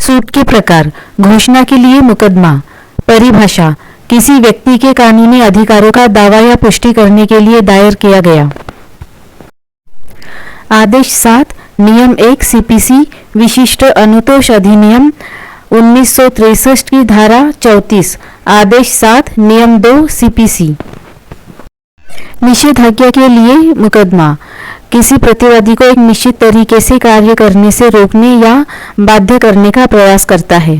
Suit के प्रकार, घोषणा के लिए मुकदमा। परिभाषा, किसी व्यक्ति के कानूनी अधिकारों का दावा या पुष्टि करने के लिए दायर किया गया। आदेश 7 नियम 1 सीपीसी विशिष्ट अनुतोष अधिनियम 1963 की धारा 34। आदेश 7 नियम 2 सीपीसी। निषेधाज्ञा के लिए मुकदमा, किसी प्रतिवादी को एक निश्चित तरीके से कार्य करने से रोकने या बाध्य करने का प्रयास करता है।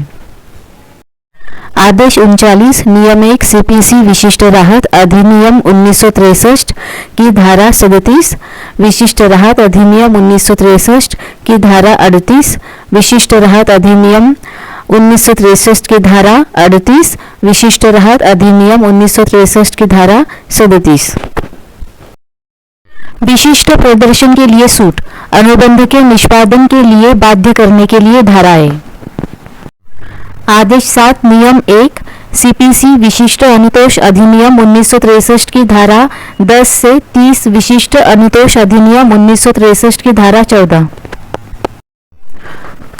आदेश 39 नियम 1 सीपीसी विशिष्ट राहत अधिनियम 1963 की धारा 37, विशिष्ट राहत अधिनियम 1963 की धारा 38, विशिष्ट राहत अधिनियम 1963 की धारा 38, विशिष्ट राहत अधिनियम 1963 की धारा 37। विशिष्ट प्रदर्शन के लिए सूट, अनुबंध के निष्पादन के लिए बाध्य करने के लिए धाराएं। आदेश 7 नियम 1 सीपीसी विशिष्ट अनुतोष अधिनियम 1963 की धारा 10 से 30, विशिष्ट अनुतोष अधिनियम 1963 की धारा 14।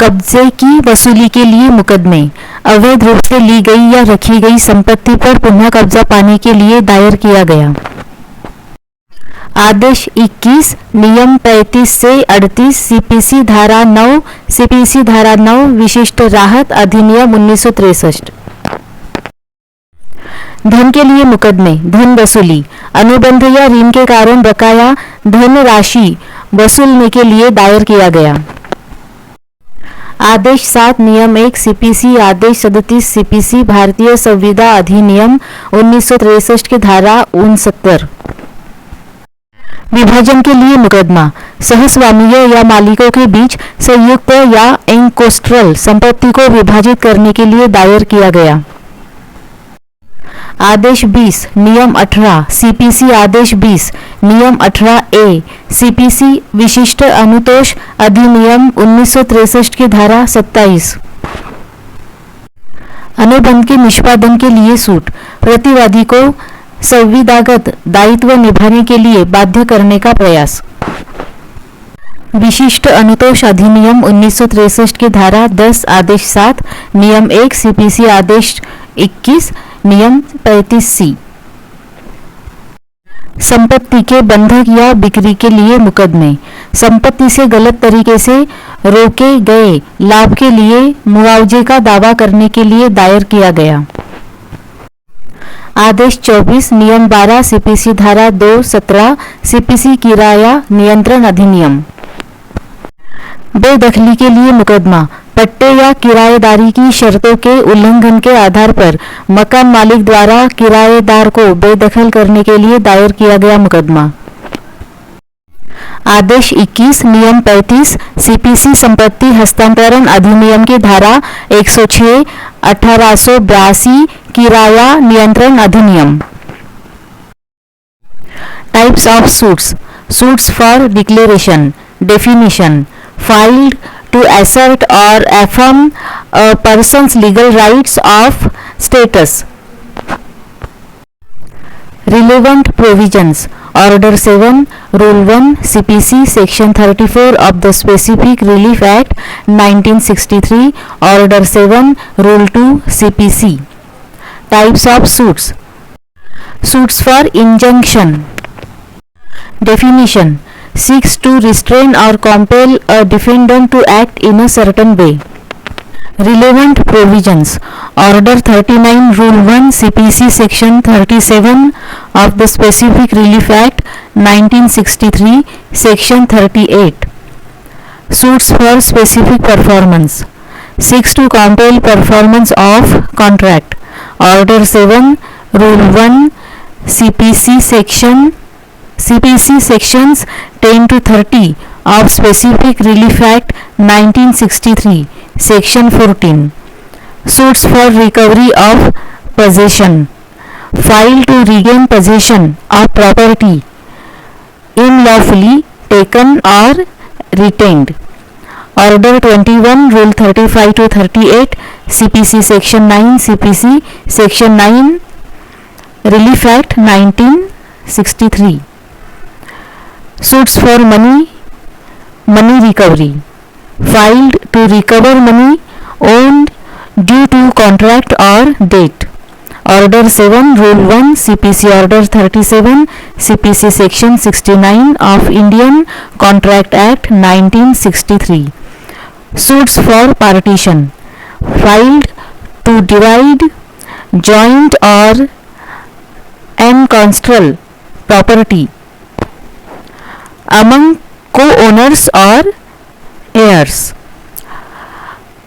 कब्जे की वसूली के लिए मुकदमे, अवैध रूप से ली गई या रखी गई संपत्ति पर पुनः कब्जा पाने के लिए दायर किया गया। आदेश 21 नियम 35 से 38 सीपीसी धारा 9, सीपीसी धारा 9 विशिष्ट राहत अधिनियम 1963। धन के लिए मुकदमे, धन वसूली, अनुबंध या ऋण के कारण बकाया धन राशि वसूलने के लिए दायर किया गया। आदेश 7 नियम 1 सीपीसी आदेश 37 सीपीसी भारतीय संविदा अधिनियम 1963 की धारा 69। विभाजन के लिए मुकदमा, सहस्वामियों या मालिकों के बीच संयुक्त या एंकोस्ट्रल संपत्ति को विभाजित करने के लिए दायर किया गया। आदेश 20 नियम 18 सीपीसी आदेश 20 नियम 18 ए सीपीसी विशिष्ट अनुतोष अधिनियम 1963 की धारा 27। अनुबंध के निष्पादन के लिए सूट, प्रतिवादी को संविदागत दायित्व निभाने के लिए बाध्य करने का प्रयास। विशिष्ट अनुतोष अधिनियम 1963 की धारा 10 आदेश 7 नियम 1 सीपीसी आदेश 21 नियम 35 सी। संपत्ति के बंधक या बिक्री के लिए मुकदमे, संपत्ति से गलत तरीके से रोके गए लाभ के लिए मुआवजे का दावा करने के लिए दायर किया गया। आदेश 24 नियम 12 सीपीसी धारा 217 सीपीसी किराया नियंत्रण अधिनियम। बेदखली के लिए मुकदमा, पट्टे या किराएदारी की शर्तों के उल्लंघन के आधार पर मकान मालिक द्वारा किराएदार को बेदखल करने के लिए दायर किया गया मुकदमा। आदेश 21 नियम 35 सीपीसी संपत्ति हस्तांतरण अधिनियम की धारा 106 1882 किराया नियंत्रण अधिनियम। Types of suits, suits for declaration, definition, filed to assert or affirm a person's legal rights of status. Relevant provisions, Order 7, Rule 1, CPC, Section 34 of the Specific Relief Act 1963, Order 7, Rule 2, CPC. Types of suits, suits for injunction. Definition, seeks to restrain or compel a defendant to act in a certain way. Relevant provisions, Order 39, Rule 1, CPC, Section 37 of the Specific Relief Act 1963, Section 38. Suits for specific performance, seeks to compel performance of contract. Order 7, Rule 1, CPC Sections 10 to 30 of Specific Relief Act 1963, Section 14. Suits for recovery of possession, filed to regain possession of property unlawfully taken or retained. Order 21, Rule 35 to 38, CPC Section 9, CPC Section 9, Relief Act 1963. Suits for money recovery, filed to recover money owned due to contract or debt. Order 7, Rule 1, CPC Order 37, CPC Section 69 of Indian Contract Act 1963. Suits for partition filed to divide joint or ancestral property among co-owners or heirs.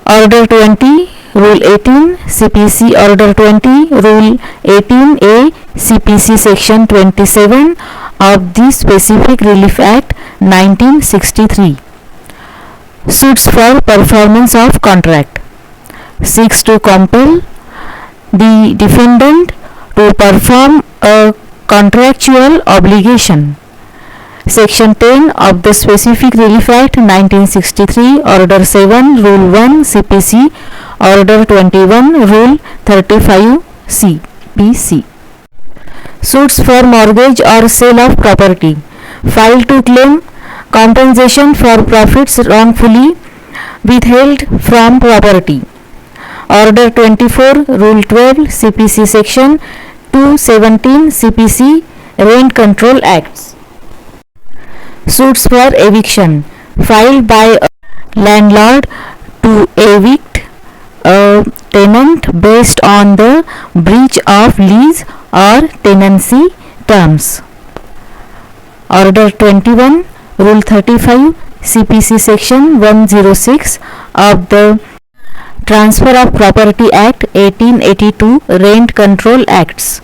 Order 20, Rule 18, CPC Order 20, Rule 18A, CPC Section 27 of the Specific Relief Act 1963. Suits for performance of contract seeks to compel the defendant to perform a contractual obligation. Section 10 of the Specific Relief Act 1963, Order 7, Rule 1, CPC, Order 21, Rule 35, CPC. Suits for mortgage or sale of property filed to claim compensation for profits wrongfully withheld from property. Order 24, Rule 12, CPC Section 217, CPC Rent Control Acts. Suits for eviction filed by a landlord to evict a tenant based on the breach of lease or tenancy terms. Order 21, Rule 35, CPC Section 106 of the Transfer of Property Act 1882 Rent Control Acts.